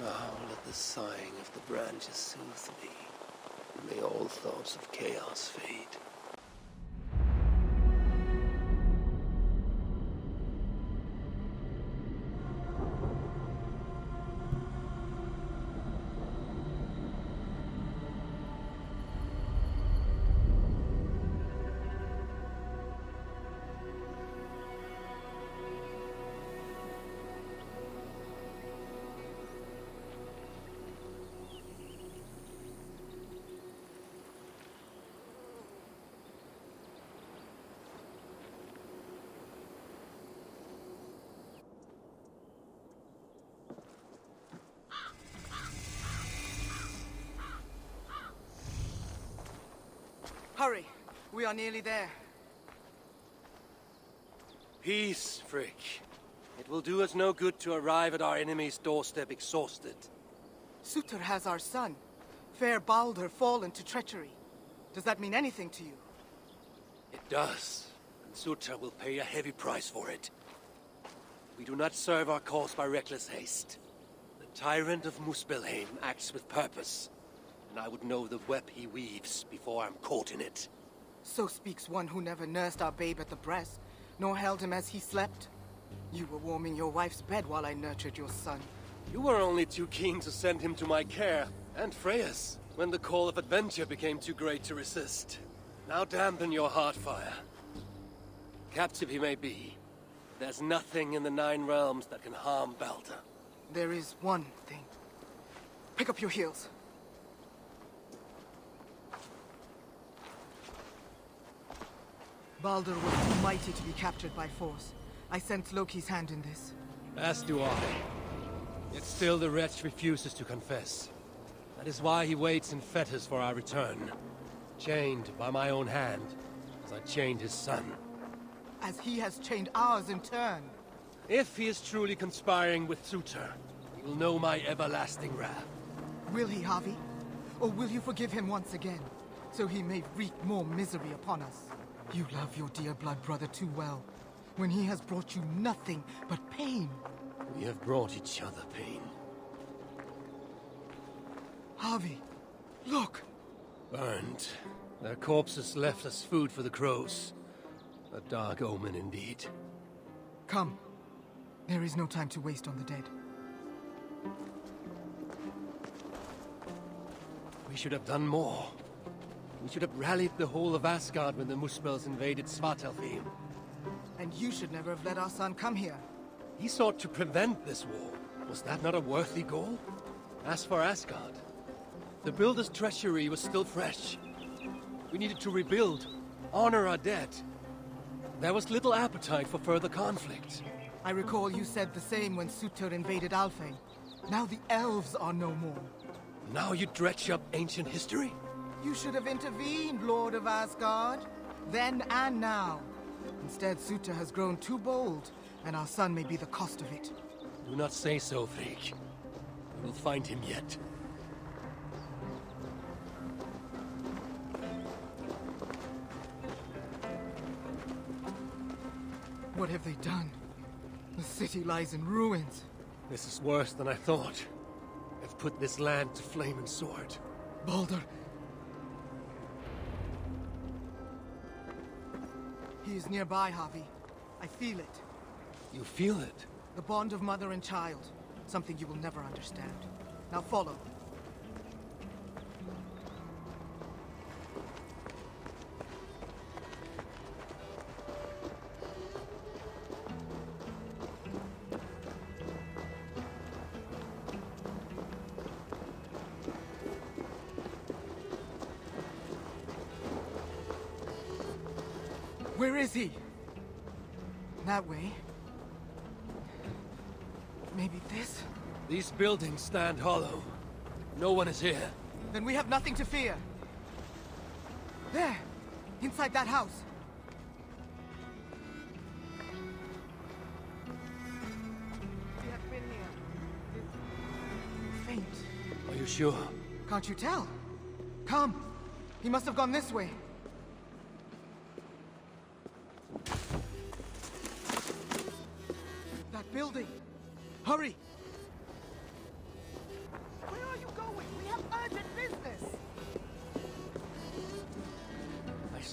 Oh, let the sighing of the branches soothe me. May all thoughts of chaos fade. Hurry! We are nearly there. Peace, Frick. It will do us no good to arrive at our enemy's doorstep exhausted. Surtur has our son, fair Baldur, fallen to treachery. Does that mean anything to you? It does, and Surtur will pay a heavy price for it. We do not serve our cause by reckless haste. The tyrant of Muspelheim acts with purpose, and I would know the web he weaves before I'm caught in it. So speaks one who never nursed our babe at the breast, nor held him as he slept. You were warming your wife's bed while I nurtured your son. You were only too keen to send him to my care, and Freya's, when the call of adventure became too great to resist. Now dampen your heart fire. Captive he may be, there's nothing in the Nine Realms that can harm Baldur. There is one thing. Pick up your heels. Baldur was too mighty to be captured by force. I sense Loki's hand in this. As do I. Yet still the wretch refuses to confess. That is why he waits in fetters for our return. Chained by my own hand, as I chained his son. As he has chained ours in turn. If he is truly conspiring with Surtur, he will know my everlasting wrath. Will he, Harvey? Or will you forgive him once again, so he may wreak more misery upon us? You love your dear blood brother too well, when he has brought you nothing but pain. We have brought each other pain. Harvey, look! Burned. Their corpses left as food for the crows. A dark omen indeed. Come. There is no time to waste on the dead. We should have done more. We should have rallied the whole of Asgard when the Muspels invaded Svartalfheim. And you should never have let our son come here. He sought to prevent this war. Was that not a worthy goal? As for Asgard, the Builder's treachery was still fresh. We needed to rebuild, honor our dead. There was little appetite for further conflict. I recall you said the same when Surtur invaded Alfheim. Now the elves are no more. Now you dredge up ancient history? You should have intervened, Lord of Asgard. Then and now. Instead, Surtur has grown too bold, and our son may be the cost of it. Do not say so, Frigg. We will find him yet. What have they done? The city lies in ruins. This is worse than I thought. They've put this land to flame and sword. Baldur. He is nearby, Harvey. I feel it. You feel it? The bond of mother and child. Something you will never understand. Now follow. Where is he? That way. Maybe this? These buildings stand hollow. No one is here. Then we have nothing to fear. There! Inside that house. We have been here. It's faint. Are you sure? Can't you tell? Come. He must have gone this way. That building. Hurry!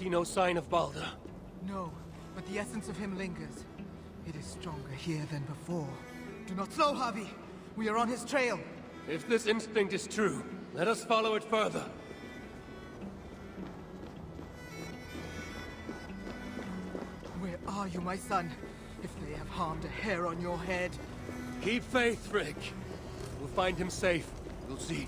see no sign of Baldur. No, but the essence of him lingers. It is stronger here than before. Do not slow, Javi. We are on his trail. If this instinct is true, let us follow it further. Where are you, my son? If they have harmed a hair on your head. Keep faith, Rick. We'll find him safe. We'll see.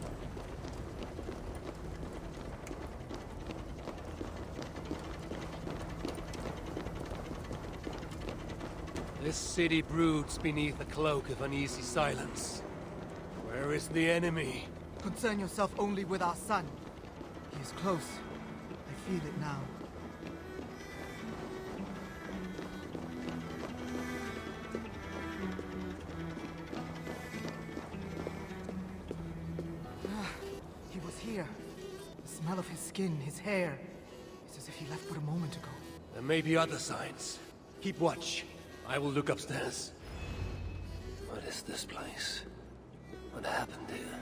This city broods beneath a cloak of uneasy silence. Where is the enemy? Concern yourself only with our son. He is close. I feel it now. He was here. The smell of his skin, his hair. It's as if he left but a moment ago. There may be other signs. Keep watch. I will look upstairs. What is this place? What happened here?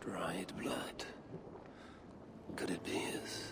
Dried blood. Could it be his?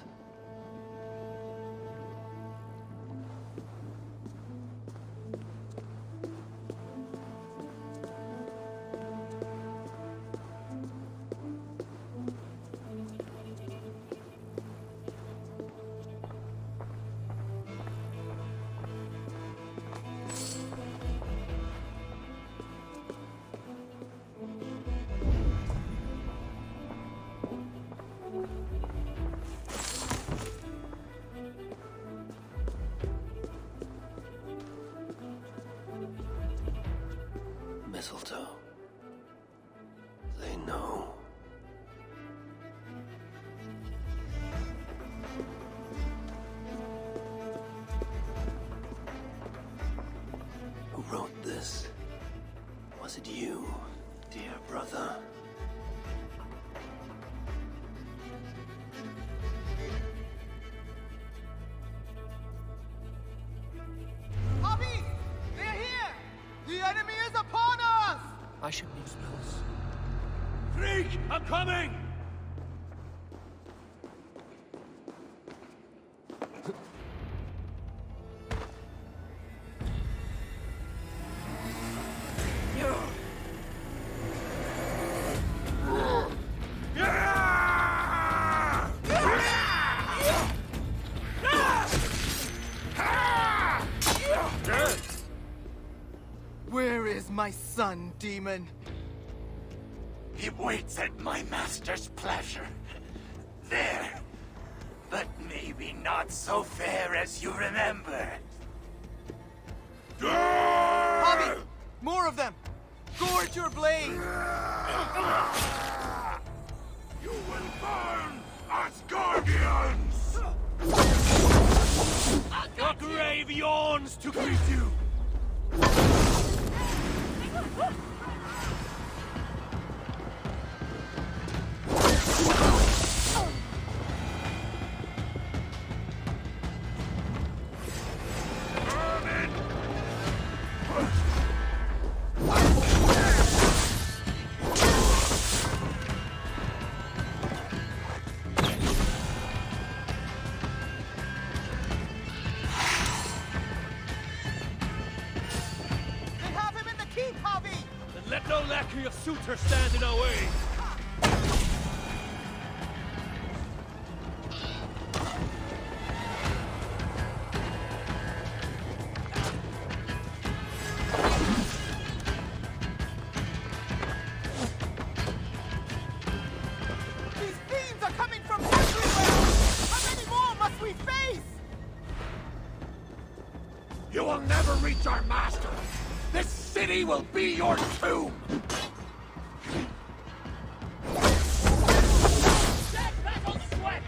Mistletoe. They know. Who wrote this? Was it you, dear brother? Javi! They're here! The enemy is upon us! I should use those. Freak! I'm coming! Where is my son, demon? He waits at my master's pleasure. There. But maybe not so fair as you remember. Javi! More of them! Gorge your blade! You will burn, Asgardians! Your grave yawns to greet you! They have him in the keep, Javi! Then let no lackey of suitors stand in our way! These fiends are coming from everywhere! How many more must we face? You will never reach our master! This city will be your tomb! Stand back on sweat!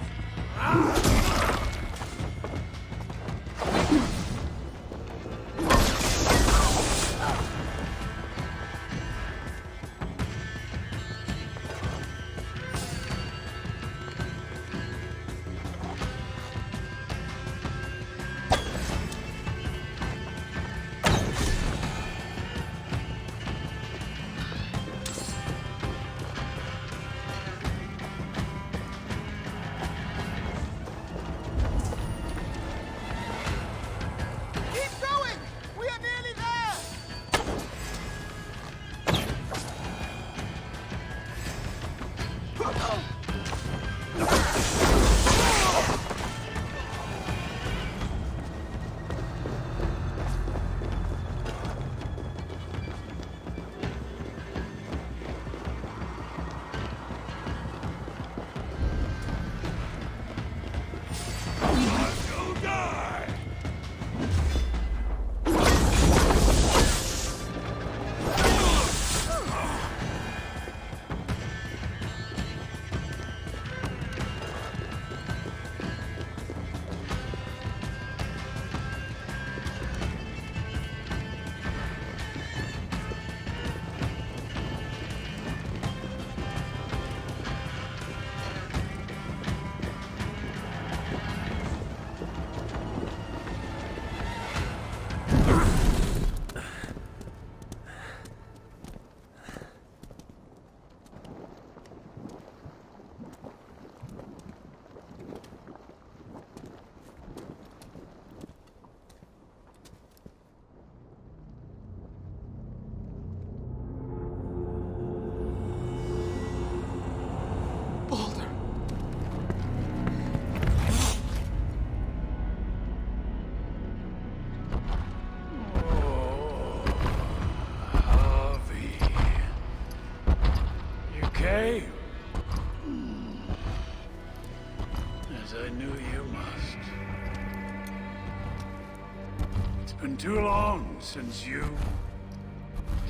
Been too long since you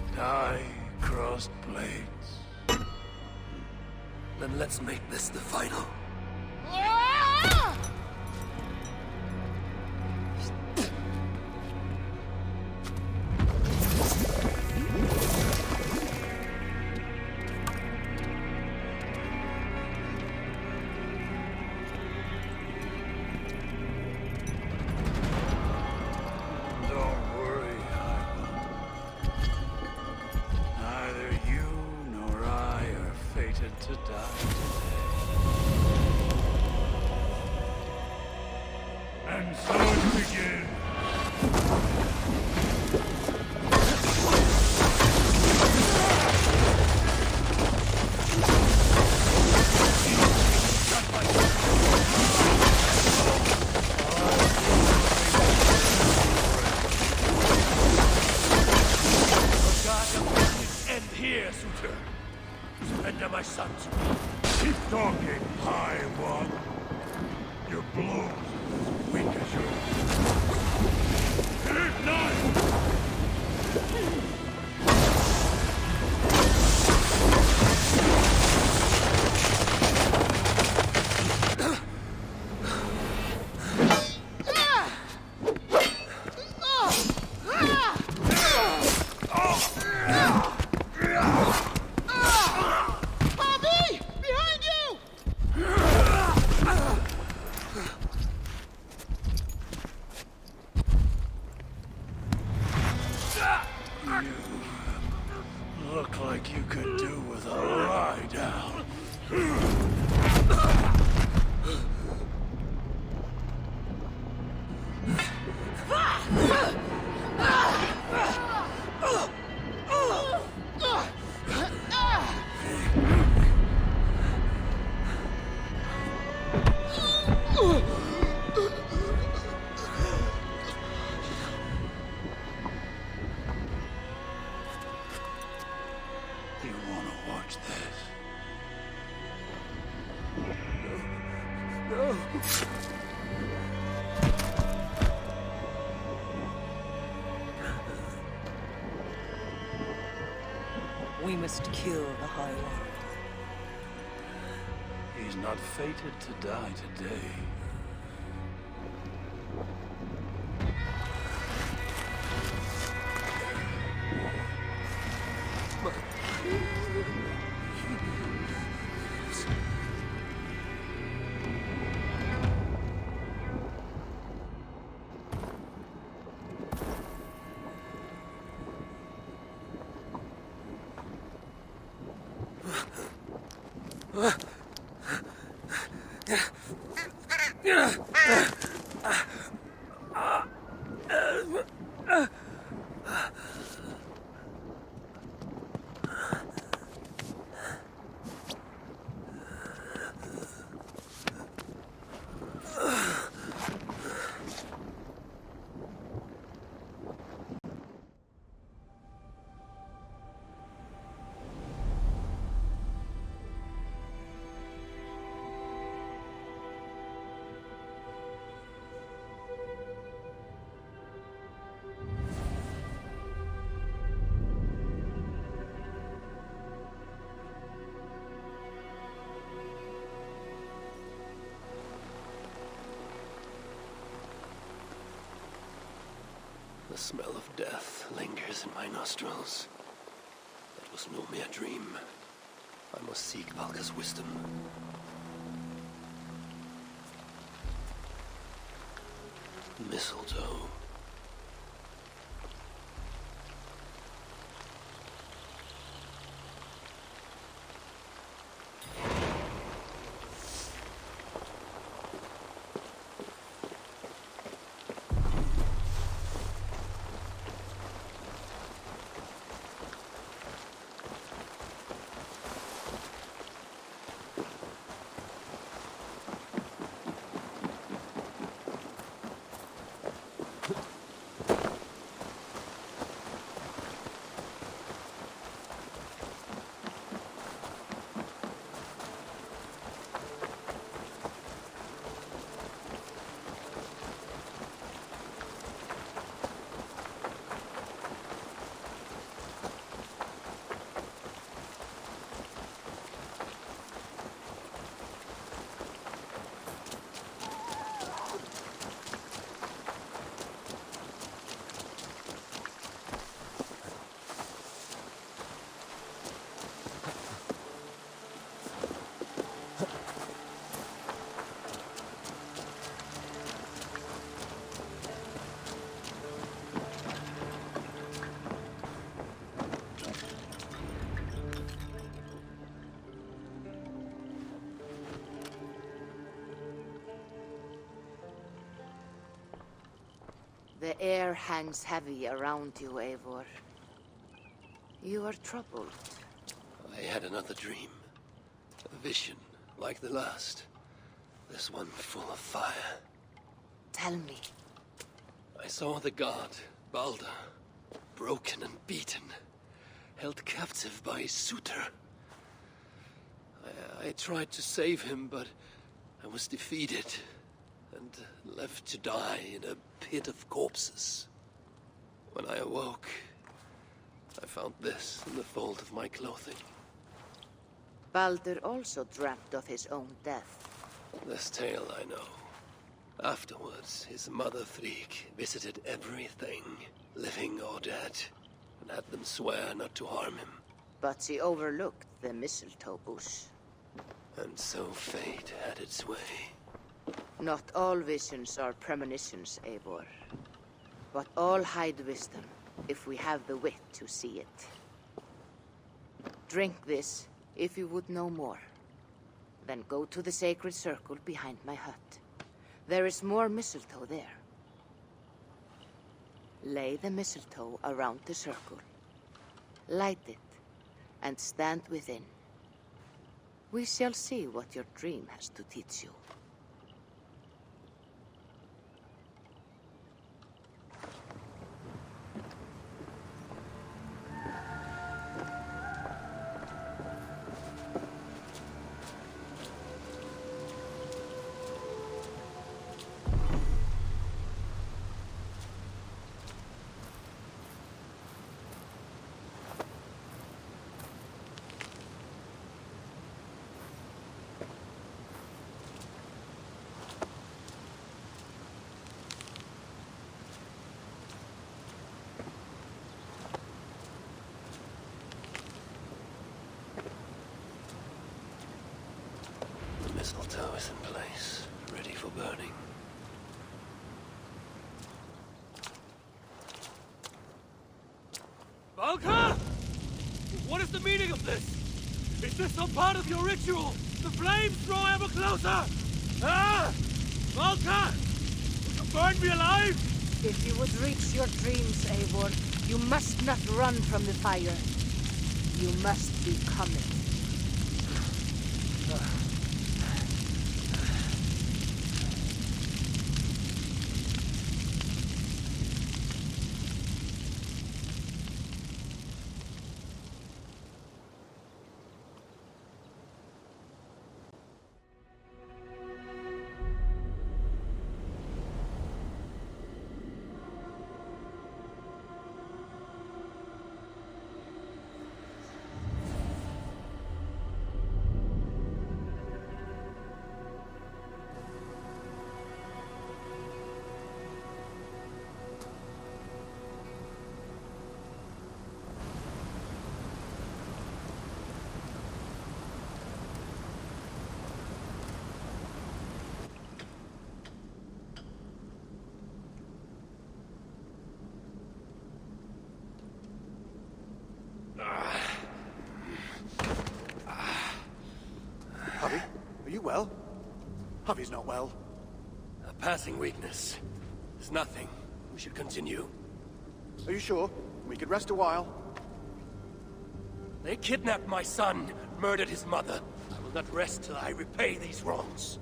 and I crossed blades. Then let's make this the final. We must kill the High Lord. He's not fated to die today. The smell of death lingers in my nostrils. It was no mere dream. I must seek Valka's wisdom. Mistletoe. The air hangs heavy around you, Eivor. You are troubled. I had another dream. A vision, like the last. This one full of fire. Tell me. I saw the god, Baldur, broken and beaten, held captive by his suitor. I tried to save him, but I was defeated and left to die in a pit of corpses. When I awoke, I found this in the fold of my clothing. Baldur also dreamt of his own death. This tale I know. Afterwards, his mother Frigg visited everything, living or dead, and had them swear not to harm him. But she overlooked the mistletoe bush. And so fate had its way. Not all visions are premonitions, Eivor. But all hide wisdom, if we have the wit to see it. Drink this, if you would know more. Then go to the sacred circle behind my hut. There is more mistletoe there. Lay the mistletoe around the circle. Light it, and stand within. We shall see what your dream has to teach you. The mistletoe is in place, ready for burning. Valka! What is the meaning of this? Is this some part of your ritual? The flames draw ever closer! Ah! Valka! Would you burn me alive? If you would reach your dreams, Eivor, you must not run from the fire. You must become it. Are you well? Javi's not well. A passing weakness. It's nothing. We should continue. Are you sure? We could rest a while. They kidnapped my son, murdered his mother. I will not rest till I repay these wrongs.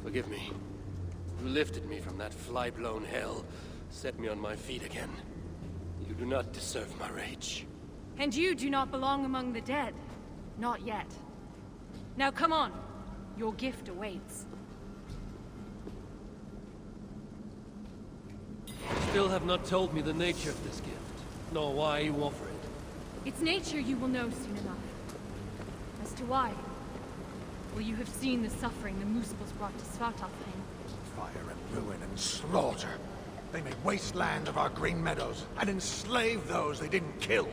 Forgive me. You lifted me from that fly-blown hell, set me on my feet again. You do not deserve my rage. And you do not belong among the dead. Not yet. Now come on. Your gift awaits. Still have not told me the nature of this gift, nor why you offer it. Its nature you will know soon enough. As to why, well, you have seen the suffering the Muspel's brought to Svartalfheim. Fire and ruin and slaughter. They made wasteland of our green meadows, and enslaved those they didn't kill.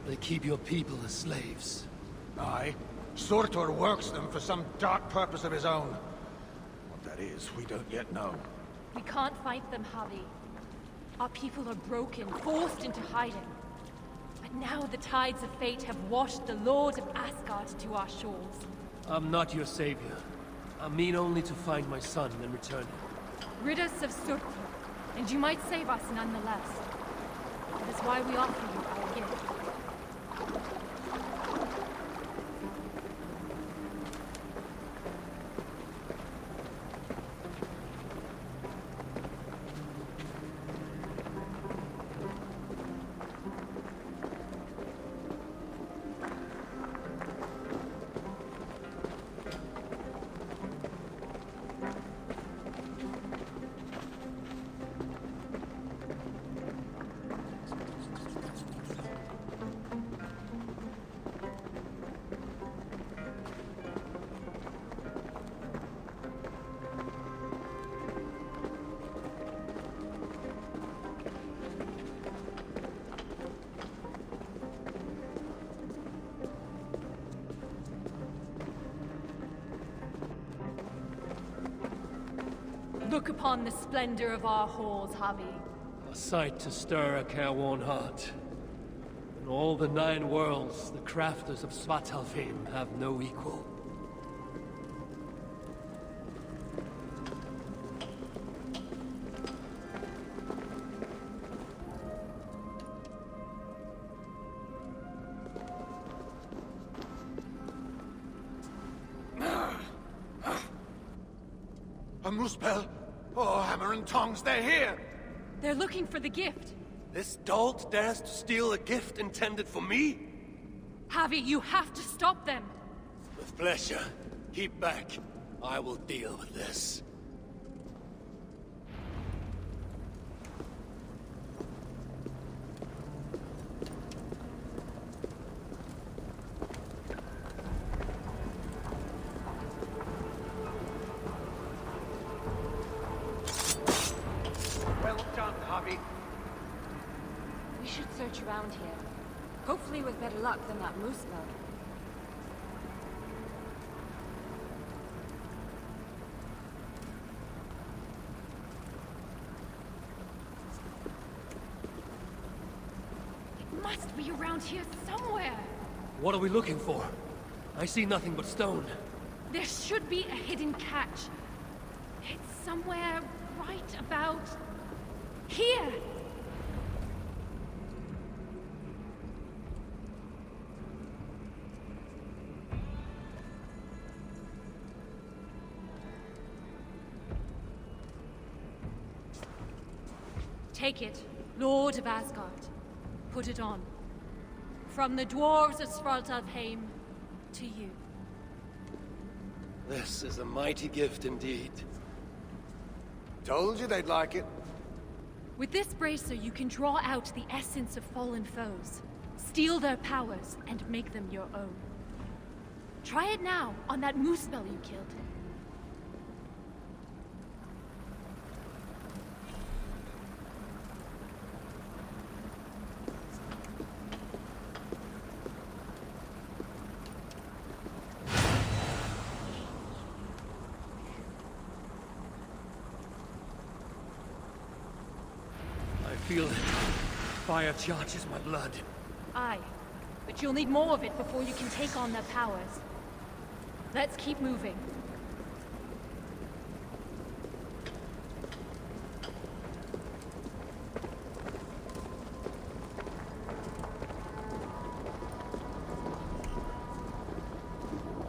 They keep your people as slaves. Aye. Surtur works them for some dark purpose of his own. What that is, we don't yet know. We can't fight them, Javi. Our people are broken, forced into hiding. But now the tides of fate have washed the Lord of Asgard to our shores. I'm not your savior. I mean only to find my son and return him. Rid us of Surtur, and you might save us nonetheless. That is why we offer you our gift. Look upon the splendor of our halls, Javi. A sight to stir a careworn heart. In all the 9 worlds, the crafters of Svartalfheim have no equal. A Muspel? Oh, hammer and tongs, they're here! They're looking for the gift. This dolt dares to steal a gift intended for me? Javi, you have to stop them. With pleasure. Keep back. I will deal with this. Well done, Javi. We should search around here. Hopefully with better luck than that moose bug. It must be around here somewhere. What are we looking for? I see nothing but stone. There should be a hidden catch. It's somewhere right about here. Take it, Lord of Asgard. Put it on. From the dwarves of Svartalfheim to you. This is a mighty gift indeed. Told you they'd like it. With this bracer, you can draw out the essence of fallen foes, steal their powers, and make them your own. Try it now on that moose spell you killed. I feel it. Fire charges my blood. Aye, but you'll need more of it before you can take on their powers. Let's keep moving.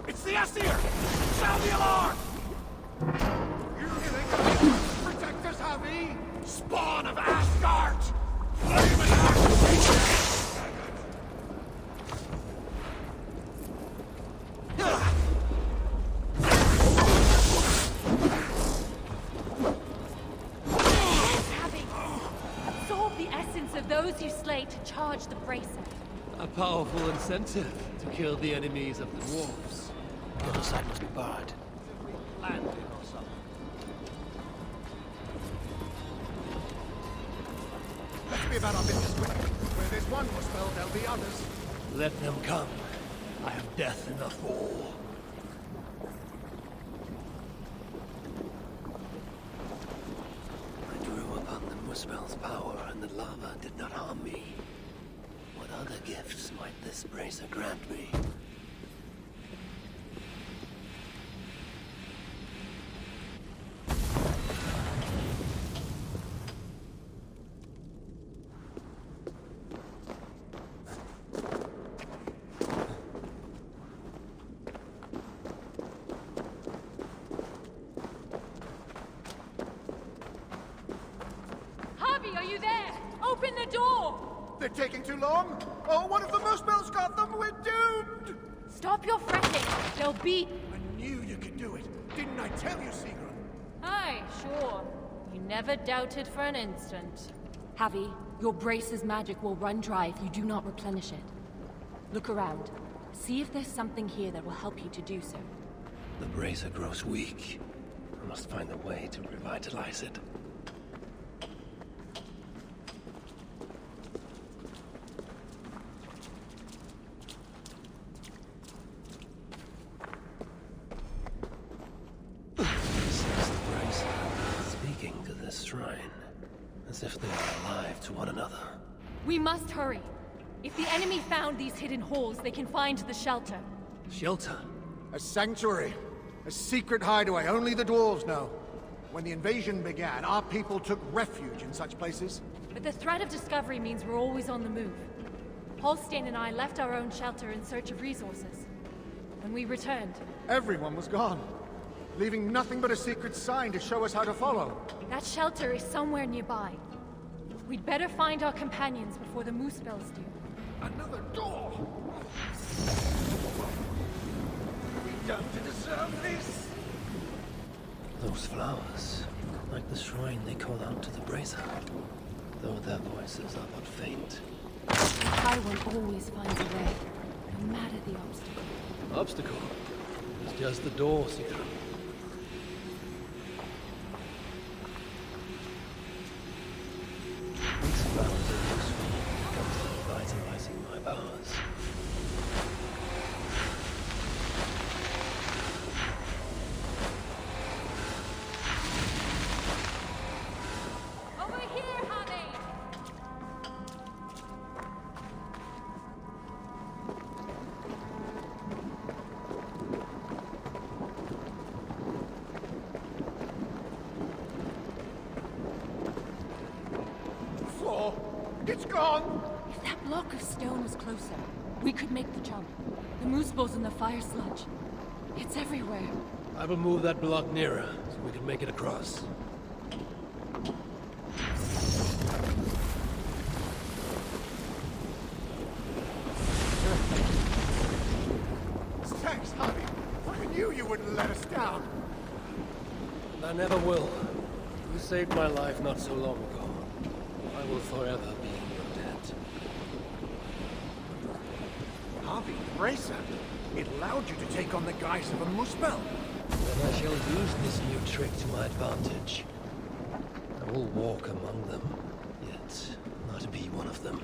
It's the Aesir! Sound the alarm! You think protect us, Javi? Spawn of Asgard! Flaming Archangel! Absorb the essence of those you slay to charge the bracer. A powerful incentive to kill the enemies of the dwarves. The other side must be barred. Landing or something. Let's be about our business quickly. Where there's one spell, there'll be others. Let them come. I have death enough for all. I drew upon the Muspel's power, and the lava did not harm me. What other gifts might this bracer grant me? Harvey, are you there? Open the door! They're taking too long? Oh, one of the Muspels got them! We're doomed! Stop your fretting. They'll be... I knew you could do it. Didn't I tell you, Seagrim? Aye, sure. You never doubted for an instant. Javi, your brace's magic will run dry if you do not replenish it. Look around. See if there's something here that will help you to do so. The bracer grows weak. I must find a way to revitalize it. Seems the bracer speaking to this shrine, as if they are alive to one another. We must hurry. If the enemy found these hidden halls, they can find the shelter. Shelter? A sanctuary. A secret hideaway only the dwarves know. When the invasion began, our people took refuge in such places. But the threat of discovery means we're always on the move. Holstein and I left our own shelter in search of resources. When we returned, Everyone was gone, leaving nothing but a secret sign to show us how to follow. that shelter is somewhere nearby. We'd better find our companions before the Muspels do. Another door! What have we done to deserve this? Those flowers, like the shrine they call out to the bracer, though their voices are but faint. The High One always finds a way, no matter the obstacle. Obstacle? It's just the door, Seagrim. These flowers are useful when it comes to revitalizing my powers. Over here, honey! Floor! It's gone! If that block of stone was closer, we could make the jump. The Muspels and the fire sludge. It's everywhere. I will move that block nearer, so we can make it across. Thanks, Harvey. I knew you wouldn't let us down. I never will. You saved my life not so long ago. I will forever be in your debt. Harvey, bracer. It allowed you to take on the guise of a Muspel. Then I shall use this new trick to my advantage. I will walk among them, yet not be one of them.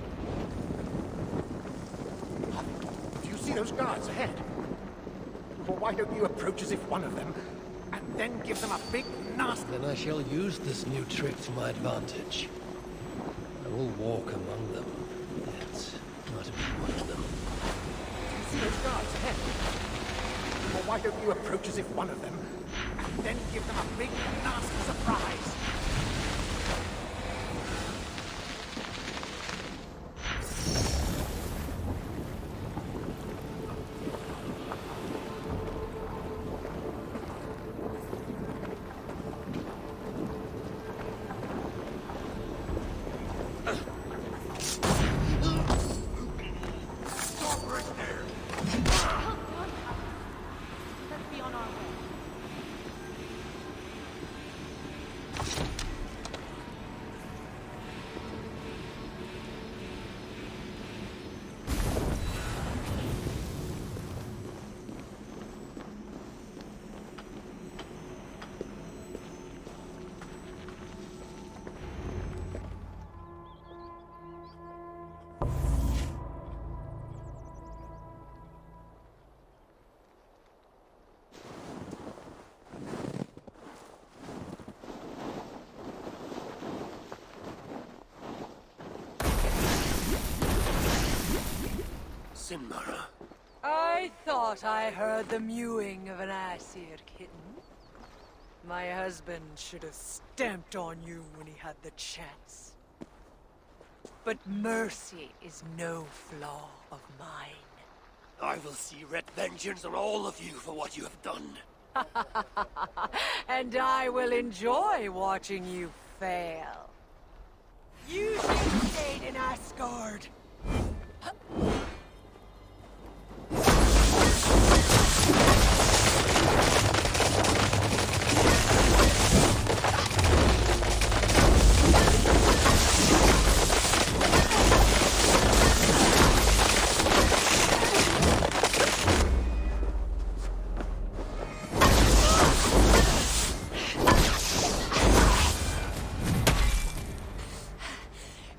Do you see those guards ahead? Well, why don't you approach as if one of them, and then give them a big nasty... Then I shall use this new trick to my advantage. I will walk among them, yet not be one of them. guards ahead. Or why don't you approach as if one of them, and then give them a big, nasty surprise? Sinmara. I thought I heard the mewing of an Aesir kitten. My husband should have stamped on you when he had the chance. But mercy is no flaw of mine. I will see red vengeance on all of you for what you have done. And I will enjoy watching you fail. You should have stayed in Asgard.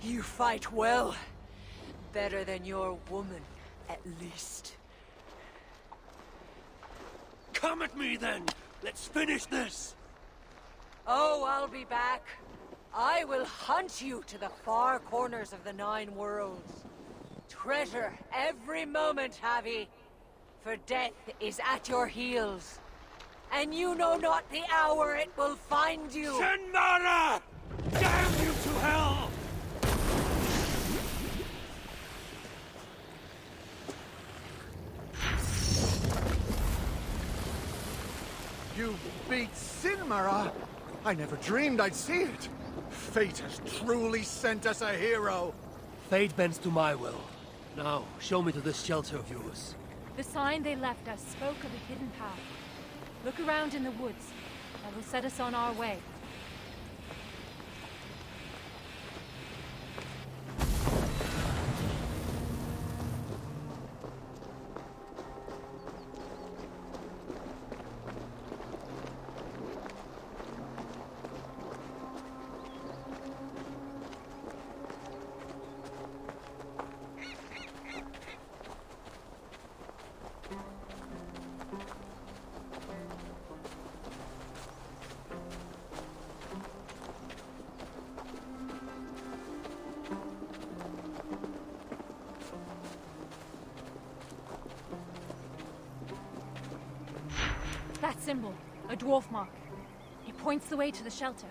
You fight well. Better than your woman, at least. Come at me then! Let's finish this! Oh, I'll be back. I will hunt you to the far corners of the 9 worlds. Treasure every moment, Javi, for death is at your heels. And you know not the hour it will find you. Sinmara! Damn you to hell! You beat Sinmara? I never dreamed I'd see it. Fate has truly sent us a hero. Fate bends to my will. Now, show me to this shelter of yours. The sign they left us spoke of a hidden path. Look around in the woods. That will set us on our way. That symbol, a dwarf mark. It points the way to the shelter.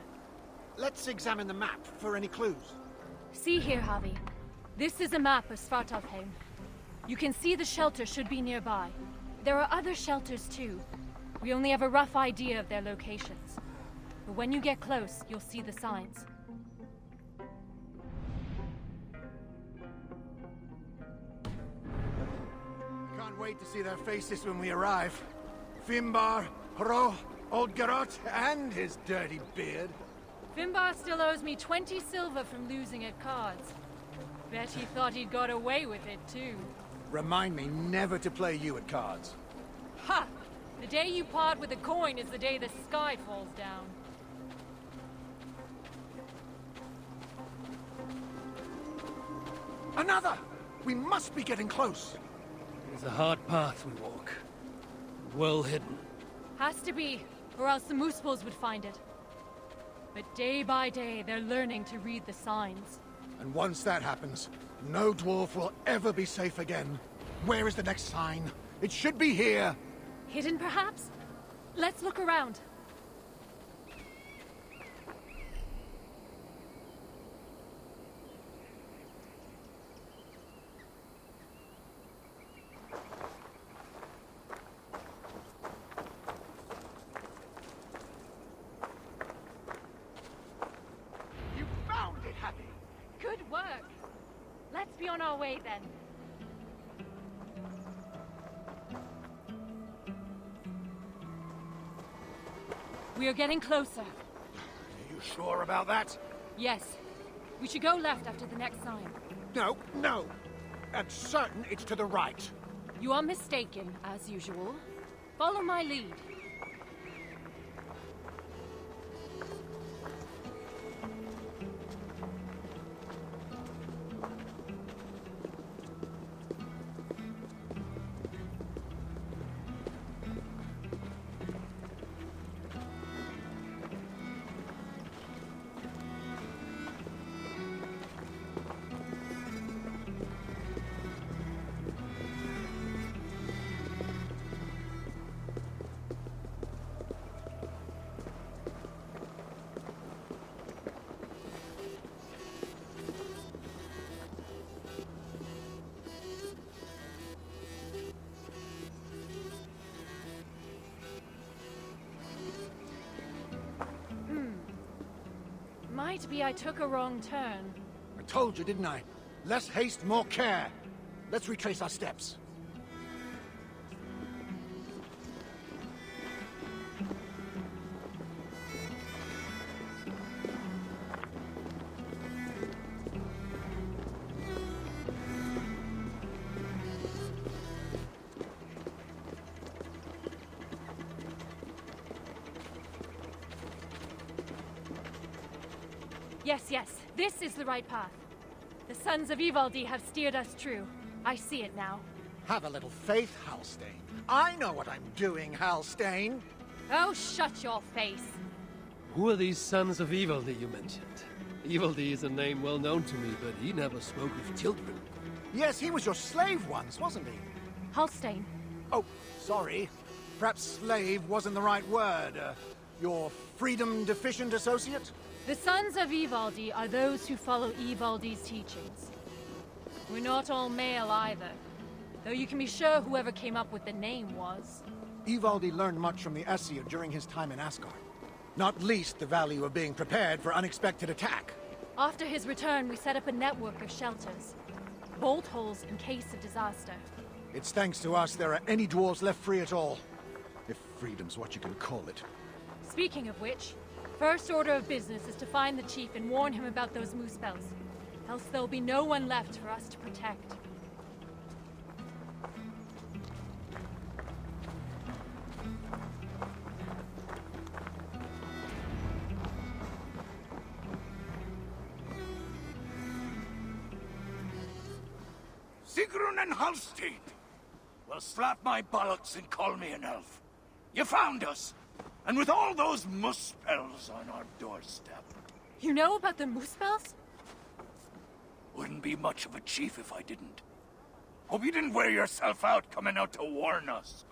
Let's examine the map for any clues. See here, Javi. This is a map of Svartalfheim. You can see the shelter should be nearby. There are other shelters too. We only have a rough idea of their locations. But when you get close, you'll see the signs. Can't wait to see their faces when we arrive. Finbar, Hro, Oddgarot, and his dirty beard. Finbar still owes me 20 silver from losing at cards. Bet he thought he'd got away with it too. Remind me never to play you at cards. Ha! The day you part with a coin is the day the sky falls down. Another! We must be getting close. It's a hard path we walk. Well hidden. Has to be, or else the Moosepools would find it. But day by day, they're learning to read the signs. And once that happens, no dwarf will ever be safe again. Where is the next sign? It should be here. Hidden, perhaps? Let's look around. You found it, Happy. Good work. Let's be on our way then. We are getting closer. Are you sure about that? Yes. We should go left after the next sign. No, no. I'm certain it's to the right. You are mistaken, as usual. Follow my lead. Might be I took a wrong turn. I told you, didn't I? Less haste, more care. Let's retrace our steps. Yes, this is the right path. The sons of Ivaldi have steered us true. I see it now. Have a little faith, Halstein. I know what I'm doing, Halstein. Oh, shut your face. Who are these sons of Ivaldi you mentioned? Ivaldi is a name well known to me, but he never spoke of children. Yes, he was your slave once, wasn't he? Halstein. Oh, sorry. Perhaps slave wasn't the right word. Your freedom-deficient associate? The sons of Ivaldi are those who follow Ivaldi's teachings. We're not all male either, though you can be sure whoever came up with the name was. Ivaldi learned much from the Aesir during his time in Asgard. Not least the value of being prepared for unexpected attack. After his return, we set up a network of shelters. Bolt holes in case of disaster. It's thanks to us there are any dwarves left free at all. If freedom's what you can call it. Speaking of which, first order of business is to find the chief and warn him about those moose spells. Else there'll be no one left for us to protect. Sigrun and Halstein! Well, slap my bollocks and call me an elf. You found us! And with all those moose spells on our doorstep. You know about the moose spells? Wouldn't be much of a chief if I didn't. Hope you didn't wear yourself out coming out to warn us.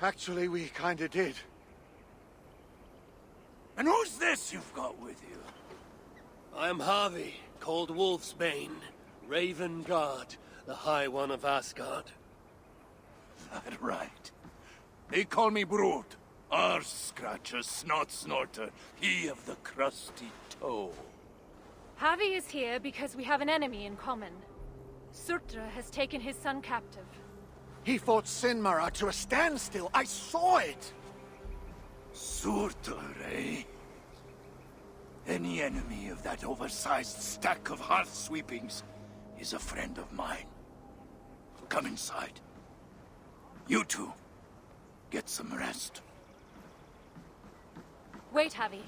Actually, we kinda did. And who's this you've got with you? I am Harvey, called Wolfsbane, Raven Guard, the High One of Asgard. That right. They call me Brood. Arse Scratcher, Snot Snorter, he of the crusty toe. Javi is here because we have an enemy in common. Surtra has taken his son captive. He fought Sinmara to a standstill. I saw it! Surtur, eh? Any enemy of that oversized stack of hearth sweepings is a friend of mine. Come inside. You two, get some rest. Wait, Javi.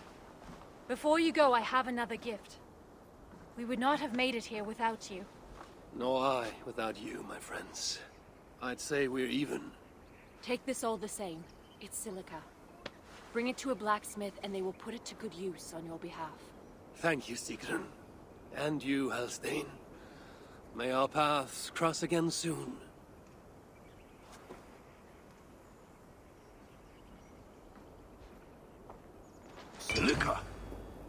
Before you go, I have another gift. We would not have made it here without you. Nor I without you, my friends. I'd say we're even. Take this all the same. It's silica. Bring it to a blacksmith and they will put it to good use on your behalf. Thank you, Sigrun. And you, Halstein. May our paths cross again soon. Silica?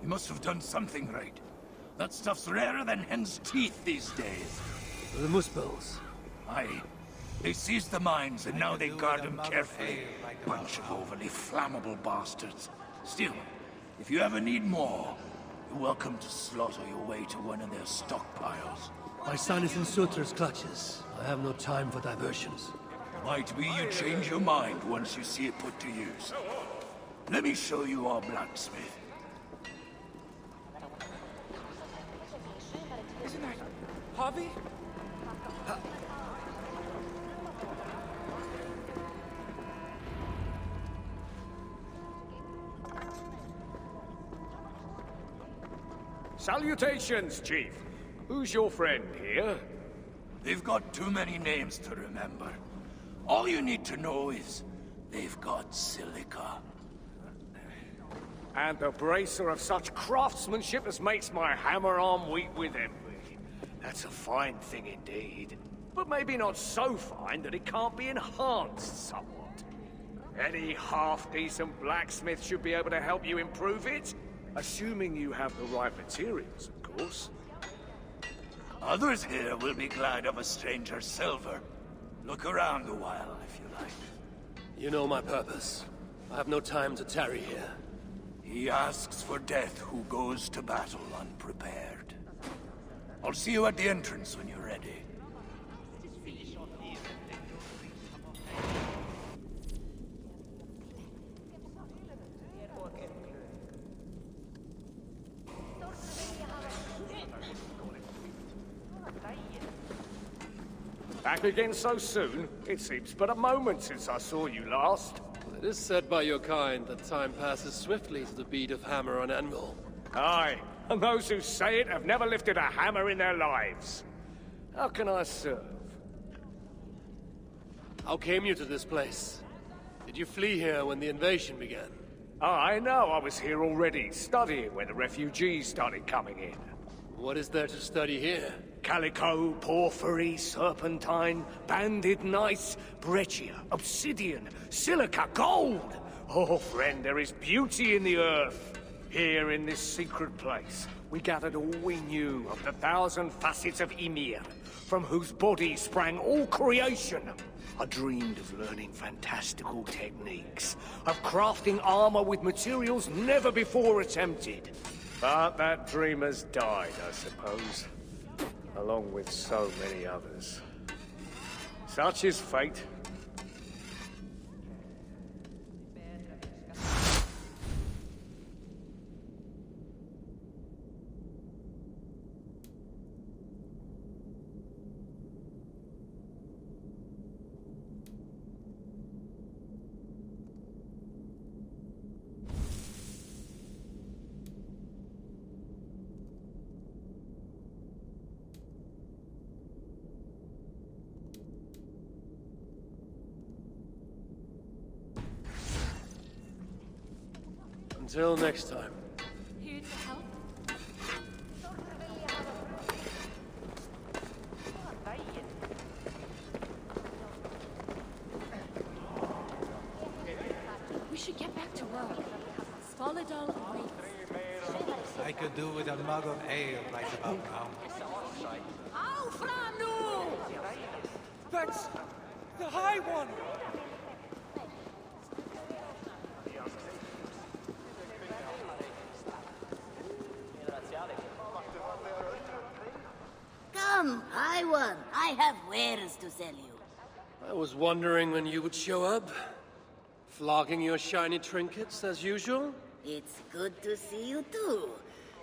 You must have done something right. That stuff's rarer than hen's teeth these days. The Muspels. Aye. They seized the mines and now they guard them carefully. Bunch of overly flammable bastards. Still, if you ever need more, you're welcome to slaughter your way to one of their stockpiles. My son is in Surtur's clutches. I have no time for diversions. Might be you change your mind once you see it put to use. Let me show you our blacksmith. Isn't that Harvey? Salutations, Chief. Who's your friend here? They've got too many names to remember. All you need to know is they've got silica. And the bracer of such craftsmanship as makes my hammer arm weak with envy. That's a fine thing indeed. But maybe not so fine that it can't be enhanced somewhat. Any half-decent blacksmith should be able to help you improve it. Assuming you have the right materials, of course. Others here will be glad of a stranger's silver. Look around a while, if you like. You know my purpose. I have no time to tarry here. He asks for death who goes to battle unprepared. I'll see you at the entrance when you're ready. Back again so soon? It seems but a moment since I saw you last. It is said by your kind that time passes swiftly to the beat of hammer on anvil. Aye, and those who say it have never lifted a hammer in their lives. How can I serve? How came you to this place? Did you flee here when the invasion began? I know I was here already, studying when the refugees started coming in. What is there to study here? Calico, porphyry, serpentine, banded gneiss, breccia, obsidian, silica, gold! Oh, friend, there is beauty in the earth. Here in this secret place, we gathered all we knew of the 1,000 facets of Ymir, from whose body sprang all creation. I dreamed of learning fantastical techniques, of crafting armor with materials never before attempted. But that dream has died, I suppose. Along with so many others. Such is fate. Until next time. Here to help? We should get back to work. Svaladal awaits. I could do with a mug of ale right about now. That's the High One! Come, High One. I have wares to sell you. I was wondering when you would show up. Flogging your shiny trinkets as usual? It's good to see you too.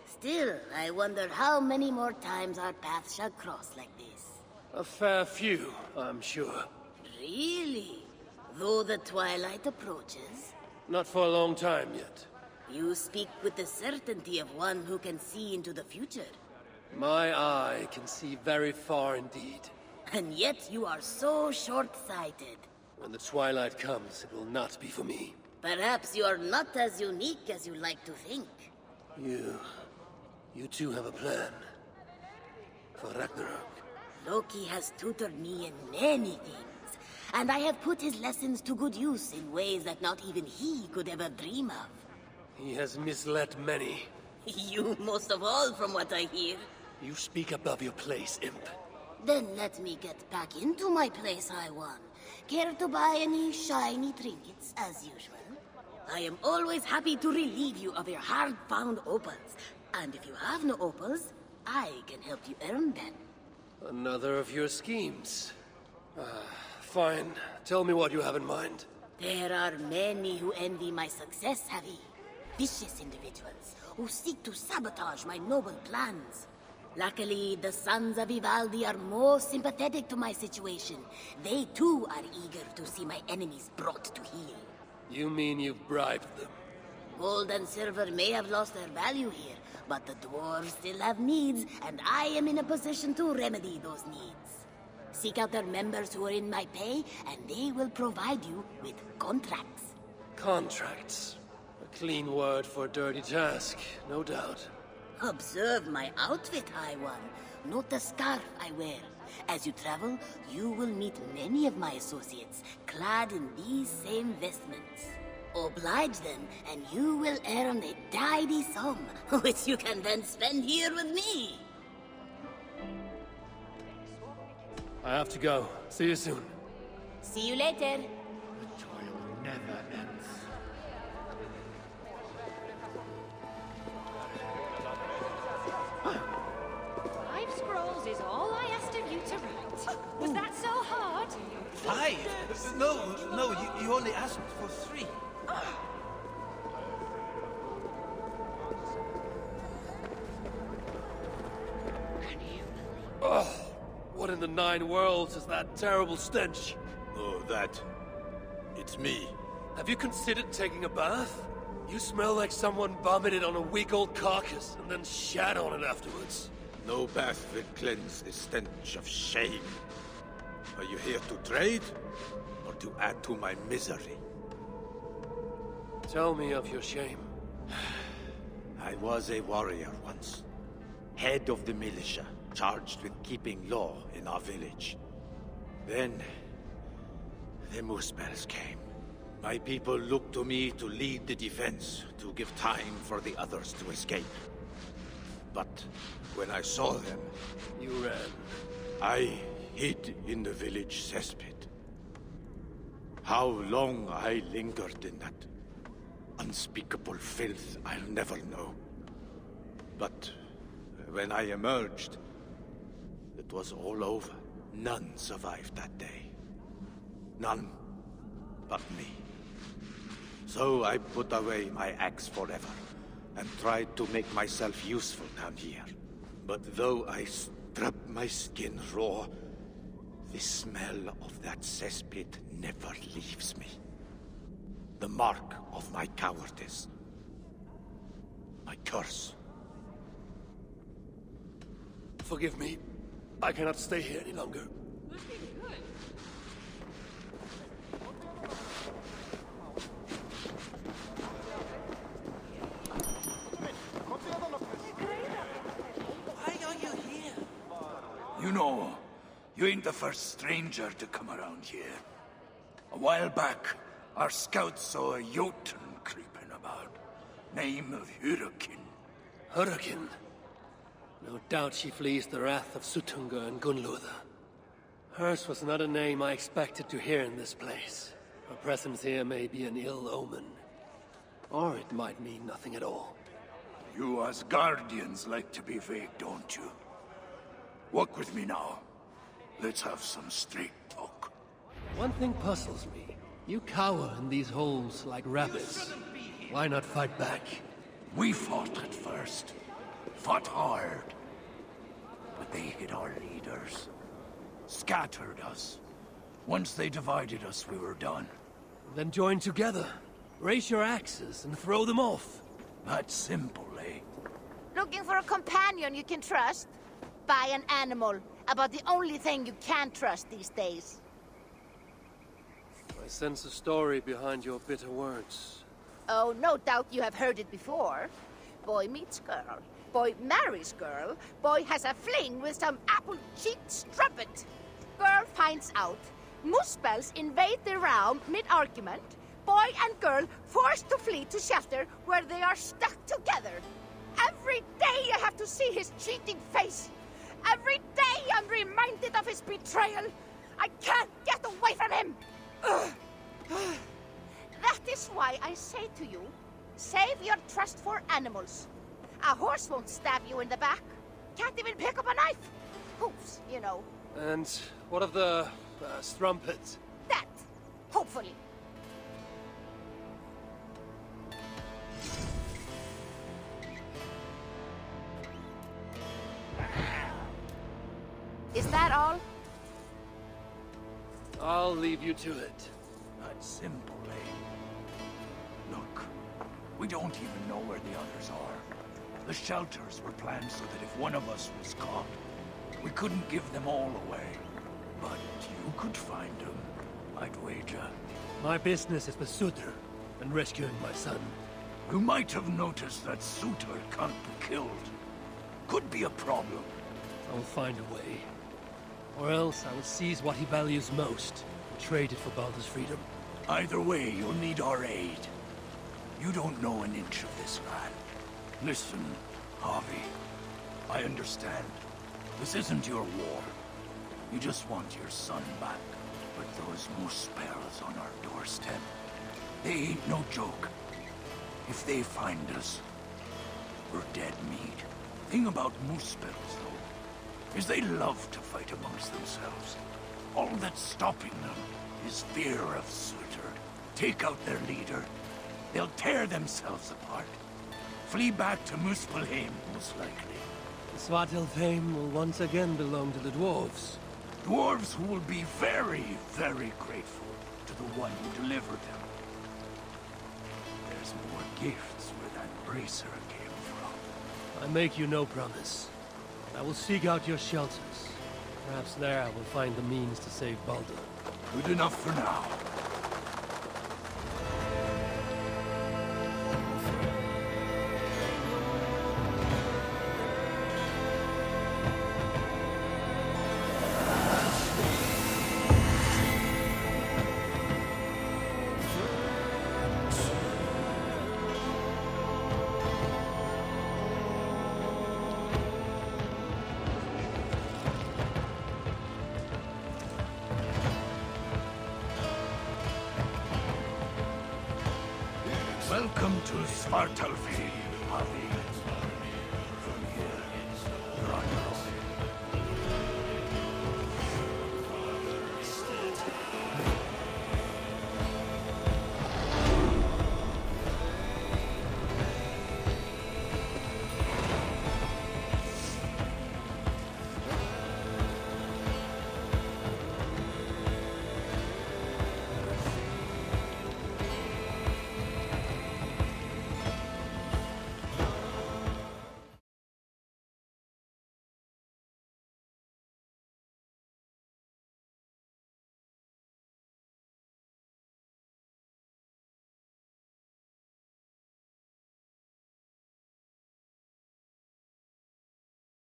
Still, I wonder how many more times our paths shall cross like this. A fair few, I'm sure. Really? Though the twilight approaches? Not for a long time yet. You speak with the certainty of one who can see into the future. My eye can see very far indeed. And yet you are so short-sighted. When the twilight comes, it will not be for me. Perhaps you are not as unique as you like to think. You too have a plan. For Ragnarok. Loki has tutored me in many things, and I have put his lessons to good use in ways that not even he could ever dream of. He has misled many. You most of all, from what I hear. You speak above your place, imp. Then let me get back into my place, I won. Care to buy any shiny trinkets, as usual? I am always happy to relieve you of your hard-found opals. And if you have no opals, I can help you earn them. Another of your schemes. Fine. Tell me what you have in mind. There are many who envy my success, Javi. Vicious individuals who seek to sabotage my noble plans. Luckily, the sons of Vivaldi are more sympathetic to my situation. They too are eager to see my enemies brought to heel. You mean you've bribed them? Gold and silver may have lost their value here, but the dwarves still have needs, and I am in a position to remedy those needs. Seek out their members who are in my pay, and they will provide you with contracts. Contracts. A clean word for a dirty task, no doubt. Observe my outfit, High One. Note the scarf I wear. As you travel, you will meet many of my associates, clad in these same vestments. Oblige them, and you will earn a tidy sum, which you can then spend here with me. I have to go. See you soon. See you later. The toil never ends. Five scrolls is all I asked of you to write. Was that so hard? 5? No, you only asked for 3. Ugh! What in the 9 worlds is that terrible stench? Oh, that. It's me. Have you considered taking a bath? You smell like someone vomited on a weak old carcass and then shat on it afterwards. No bath will cleanse the stench of shame. Are you here to trade, or to add to my misery? Tell me of your shame. I was a warrior once. Head of the militia, charged with keeping law in our village. Then, the Muspels came. My people looked to me to lead the defense, to give time for the others to escape. But when I saw them, You ran. I hid in the village cesspit. How long I lingered in that unspeakable filth, I'll never know. But when I emerged, it was all over. None survived that day. None but me. So I put away my axe forever, and tried to make myself useful down here. But though I strip my skin raw, the smell of that cesspit never leaves me. The mark of my cowardice. My curse. Forgive me. I cannot stay here any longer. Why are you here? You know, you ain't the first stranger to come around here. A while back, our scouts saw a Jotun creeping about. Name of Hurricane. Hurricane. No doubt she flees the wrath of Sutunga and Gunluther. Hers was not a name I expected to hear in this place. Her presence here may be an ill omen. Or it might mean nothing at all. You as guardians like to be vague, don't you? Walk with me now. Let's have some straight talk. One thing puzzles me. You cower in these holes like rabbits. Why not fight back? We fought at first. Fought hard. But they hit our leaders. Scattered us. Once they divided us, we were done. Then join together. Raise your axes and throw them off. That's simple, eh? Looking for a companion you can trust? Buy an animal. About the only thing you can't trust these days. I sense a story behind your bitter words. Oh, no doubt you have heard it before. Boy meets girl. Boy marries girl. Boy has a fling with some apple-cheeked strumpet. Girl finds out. Muspels invade the realm mid-argument. boy and girl forced to flee to shelter where they are stuck together. Every day I have to see his cheating face. Every day I'm reminded of his betrayal. I can't get away from him. That is why I say to you, save your trust for animals. A horse won't stab you in the back. Can't even pick up a knife. Hooves, you know. And what of the strumpets? That, hopefully. Is that all? I'll leave you to it. That's simple, eh? Look, we don't even know where the others are. The shelters were planned so that if one of us was caught, we couldn't give them all away. But you could find them, I'd wager. My business is with Sutter and rescuing my son. You might have noticed that Sutter can't be killed. Could be a problem. I will find a way. Or else I will seize what he values most and trade it for Baldur's freedom. Either way, you'll need our aid. You don't know an inch of this land. Listen, Harvey. I understand. This isn't your war. You just want your son back. But those moose spells on our doorstep, they ain't no joke. If they find us, we're dead meat. Thing about moose spells, though, is they love to fight amongst themselves. All that's stopping them is fear of Sutter. Take out their leader, they'll tear themselves apart. Flee back to Muspelheim, most likely. Svartalfheim will once again belong to the dwarves. Dwarves who will be very, very grateful to the one who delivered them. There's more gifts where that bracer came from. I make you no promise. I will seek out your shelters. Perhaps there I will find the means to save Baldur. Good enough for now. Welcome to Svartalfheim, Harvey.